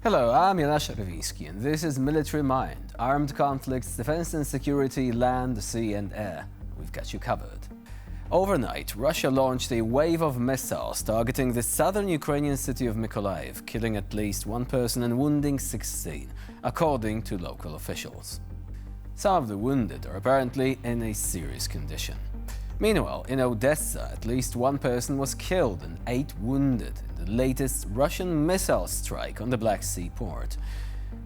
Hello, I'm Jonasz Rewiński, and this is Military Mind. Armed conflicts, defense and security, land, sea and air. We've got you covered. Overnight, Russia launched a wave of missiles targeting the southern Ukrainian city of Mykolaiv, killing at least one person and wounding 16, according to local officials. Some of the wounded are apparently in a serious condition. Meanwhile, in Odessa, at least one person was killed and 8 wounded in the latest Russian missile strike on the Black Sea port.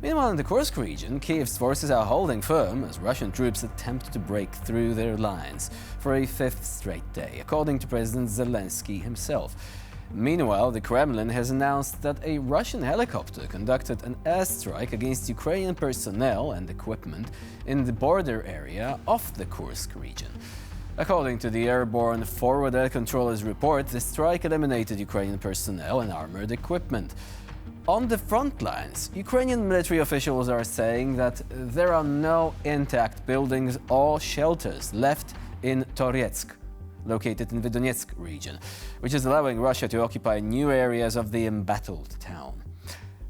Meanwhile, in the Kursk region, Kyiv's forces are holding firm as Russian troops attempt to break through their lines for a 5th straight day, according to President Zelensky himself. Meanwhile, the Kremlin has announced that a Russian helicopter conducted an airstrike against Ukrainian personnel and equipment in the border area of the Kursk region. According to the Airborne Forward Air Controller's report, the strike eliminated Ukrainian personnel and armored equipment. On the front lines, Ukrainian military officials are saying that there are no intact buildings or shelters left in Toretsk, located in the Donetsk region, which is allowing Russia to occupy new areas of the embattled town.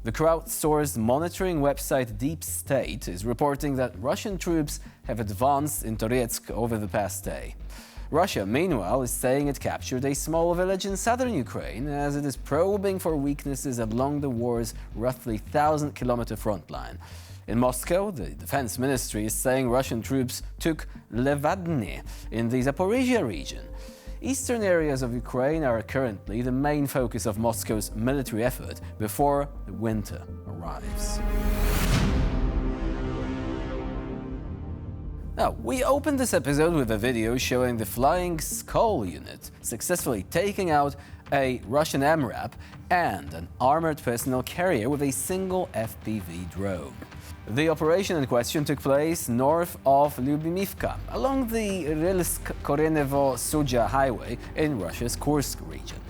The crowdsourced monitoring website Deep State is reporting that Russian troops have advanced in Toretsk over the past day. Russia, meanwhile, is saying it captured a small village in southern Ukraine as it is probing for weaknesses along the war's roughly 1,000-kilometer front line. In Moscow, the defense ministry is saying Russian troops took Levadny in the Zaporizhia region. Eastern areas of Ukraine are currently the main focus of Moscow's military effort before the winter arrives. Now, we opened this episode with a video showing the Flying Skull unit successfully taking out a Russian MRAP and an armored personnel carrier with a single FPV drone. The operation in question took place north of Lyubimivka, along the Rilsk-Korenevo-Sudzha highway in Russia's Kursk region.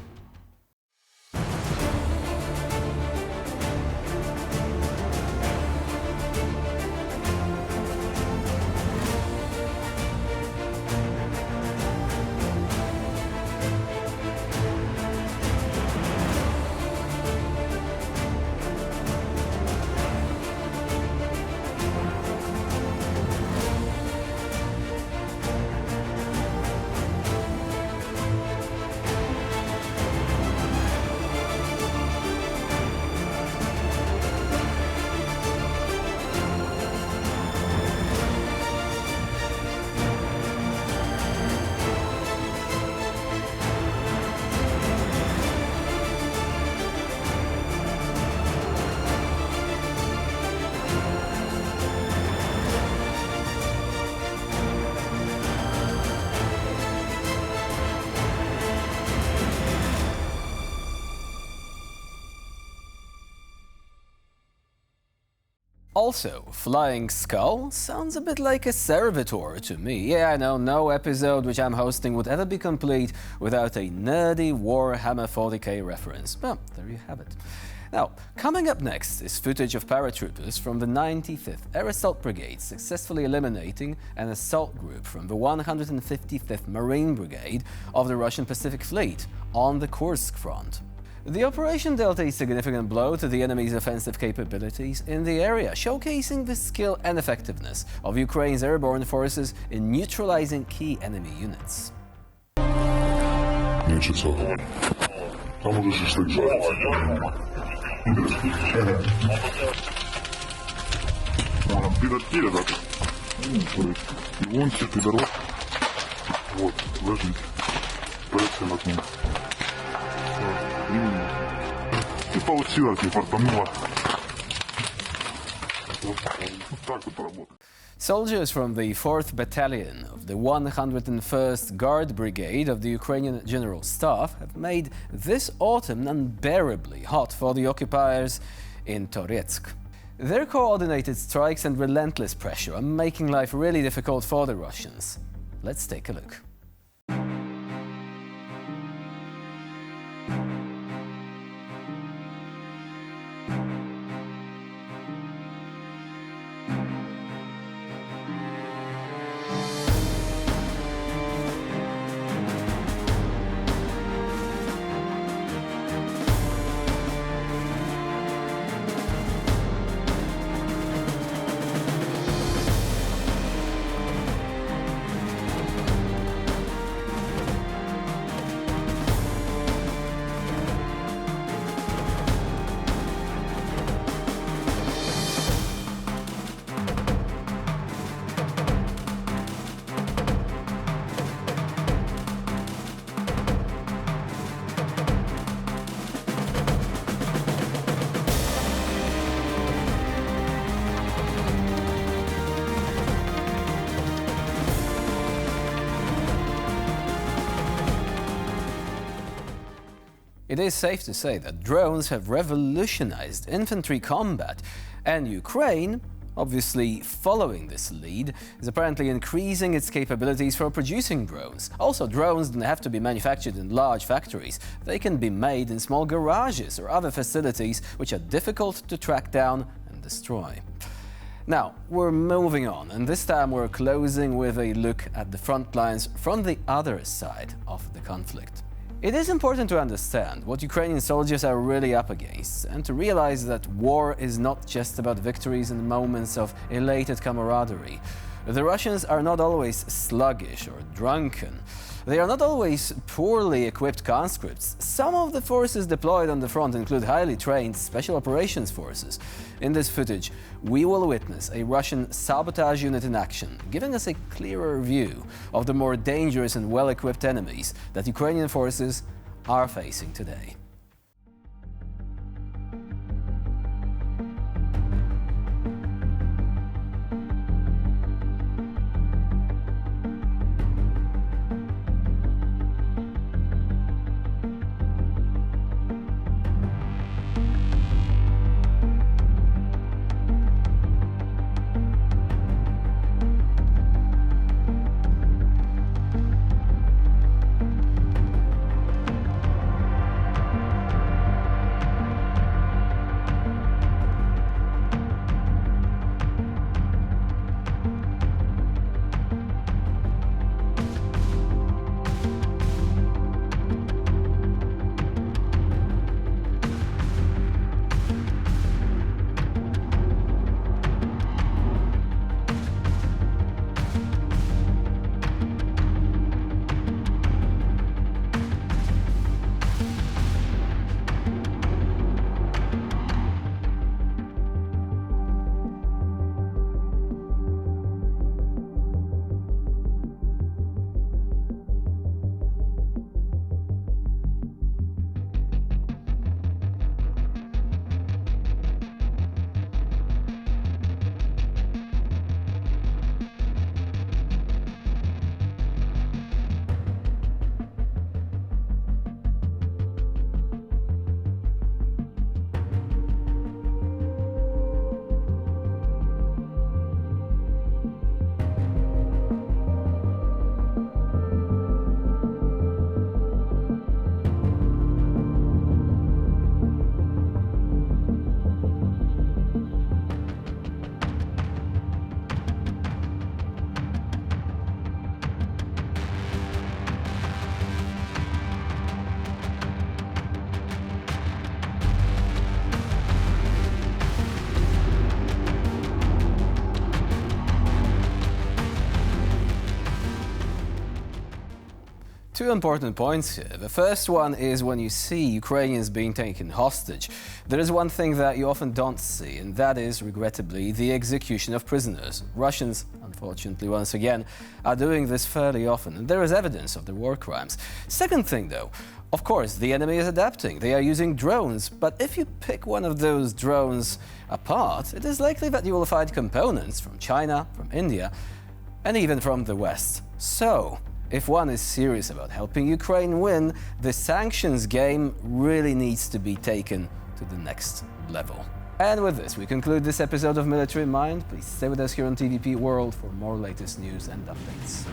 Also, Flying Skull sounds a bit like a servitor to me. Yeah, I know, no episode which I'm hosting would ever be complete without a nerdy Warhammer 40k reference. Well, there you have it. Now, coming up next is footage of paratroopers from the 95th Air Assault Brigade successfully eliminating an assault group from the 155th Marine Brigade of the Russian Pacific Fleet on the Kursk front. The operation dealt a significant blow to the enemy's offensive capabilities in the area, showcasing the skill and effectiveness of Ukraine's airborne forces in neutralizing key enemy units. И получилось, не фартануло. Так вот работает. Soldiers from the 4th Battalion of the 101st Guard Brigade of the Ukrainian General Staff have made this autumn unbearably hot for the occupiers in Toretsk. Their coordinated strikes and relentless pressure are making life really difficult for the Russians. Let's take a look. It is safe to say that drones have revolutionized infantry combat, and Ukraine, obviously following this lead, is apparently increasing its capabilities for producing drones. Also, drones don't have to be manufactured in large factories. They can be made in small garages or other facilities which are difficult to track down and destroy. Now, we're moving on, and this time we're closing with a look at the front lines from the other side of the conflict. It is important to understand what Ukrainian soldiers are really up against, and to realize that war is not just about victories and moments of elated camaraderie. The Russians are not always sluggish or drunken. They are not always poorly equipped conscripts. Some of the forces deployed on the front include highly trained special operations forces. In this footage, we will witness a Russian sabotage unit in action, giving us a clearer view of the more dangerous and well-equipped enemies that Ukrainian forces are facing today. Two important points here. The first one is when you see Ukrainians being taken hostage, there is one thing that you often don't see, and that is, regrettably, the execution of prisoners. Russians, unfortunately, once again, are doing this fairly often, and there is evidence of the war crimes. Second thing, though, of course, the enemy is adapting. They are using drones, but if you pick one of those drones apart, it is likely that you will find components from China, from India, and even from the West. So, if one is serious about helping Ukraine win, the sanctions game really needs to be taken to the next level. And with this, we conclude this episode of Military Mind. Please stay with us here on TVP World for more latest news and updates.